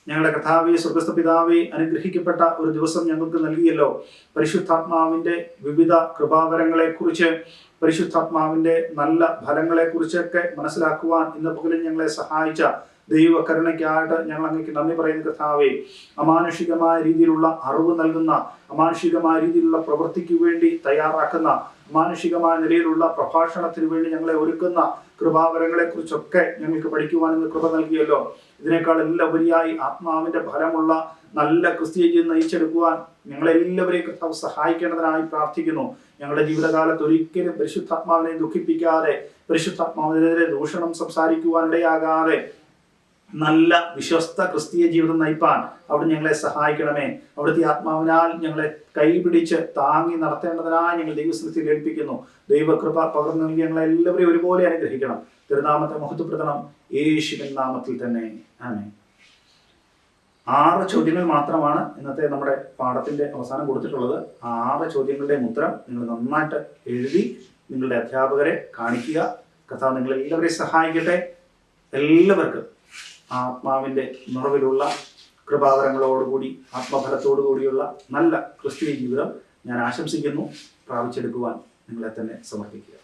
ഞങ്ങളുടെ കർത്താവേ, സ്വർഗ്ഗസ്ഥ പിതാവേ, അനുഗ്രഹിക്കപ്പെട്ട ഒരു ദിവസം ഞങ്ങൾക്ക് നൽകിയല്ലോ. പരിശുദ്ധാത്മാവിന്റെ വിവിധ കൃപാവരങ്ങളെ കുറിച്ച്, പരിശുദ്ധാത്മാവിന്റെ നല്ല ഫലങ്ങളെ കുറിച്ചൊക്കെ മനസ്സിലാക്കുവാൻ ഇന്ന് പകലിൽ ഞങ്ങളെ സഹായിച്ച ദൈവ കരുണയ്ക്കായിട്ട് ഞങ്ങൾ അങ്ങേക്ക് നന്ദി പറയുന്ന കർത്താവേ, അമാനുഷികമായ രീതിയിലുള്ള അറിവ് നൽകുന്ന, അമാനുഷികമായ രീതിയിലുള്ള പ്രവൃത്തിക്ക് വേണ്ടി തയ്യാറാക്കുന്ന, മാനുഷികമായ നിലയിലുള്ള പ്രഭാഷണത്തിന് വേണ്ടി ഞങ്ങളെ ഒരുക്കുന്ന കൃപാവരങ്ങളെ കുറിച്ചൊക്കെ ഞങ്ങൾക്ക് പഠിക്കുവാൻ ഇന്ന് കൃപ നൽകിയല്ലോ. ഇതിനേക്കാൾ എല്ലാം ഉപരിയായി ആത്മാവിന്റെ ഫലമുള്ള നല്ല ക്രിസ്തീയ ജീവിതം നയിച്ചെടുക്കുവാൻ ഞങ്ങളെല്ലാവരെയും കർത്താവ് സഹായിക്കേണ്ടതിനായി പ്രാർത്ഥിക്കുന്നു. ഞങ്ങളുടെ ജീവിതകാലത്ത് ഒരിക്കലും പരിശുദ്ധാത്മാവിനെ ദുഃഖിപ്പിക്കാതെ, പരിശുദ്ധാത്മാവിനെതിരെ ദൂഷണം സംസാരിക്കുവാനിടയാകാതെ നല്ല വിശ്വസ്ത ക്രിസ്തീയ ജീവിതം നയിപ്പാൻ അവിടെ ഞങ്ങളെ സഹായിക്കണമേ. അവിടുത്തെ ആത്മാവിനാൽ ഞങ്ങളെ കൈപിടിച്ച് താങ്ങി നടത്തേണ്ടതിനായി ഞങ്ങൾ ദൈവസ്ഥിതിയിൽ ഏൽപ്പിക്കുന്നു. ദൈവകൃപ പകർന്നു നൽകി ഞങ്ങളെ എല്ലാവരെയും ഒരുപോലെ അനുഗ്രഹിക്കണം. തിരുനാമത്തെ മഹത്വപ്പെടുത്തണം. യേശുവിൻ നാമത്തിൽ തന്നെ ആമേൻ. 6 ചോദ്യങ്ങൾ മാത്രമാണ് ഇന്നത്തെ നമ്മുടെ പാഠത്തിന്റെ അവസാനം കൊടുത്തിട്ടുള്ളത്. ആ 6 ചോദ്യങ്ങളുടെയും ഉത്തരം നിങ്ങൾ നന്നായിട്ട് എഴുതി നിങ്ങളുടെ അധ്യാപകരെ കാണിക്കുക. കർത്താവ് നിങ്ങളെല്ലാവരെയും സഹായിക്കട്ടെ. എല്ലാവർക്കും ആത്മാവിൻ്റെ നിറവിലുള്ള കൃപാവരങ്ങളോടുകൂടി ആത്മഫലത്തോടുകൂടിയുള്ള നല്ല ക്രിസ്തീയ ജീവിതം ഞാൻ ആശംസിക്കുന്നു. പ്രാപിച്ചെടുക്കുവാൻ നിങ്ങളെ തന്നെ സമർപ്പിക്കുക.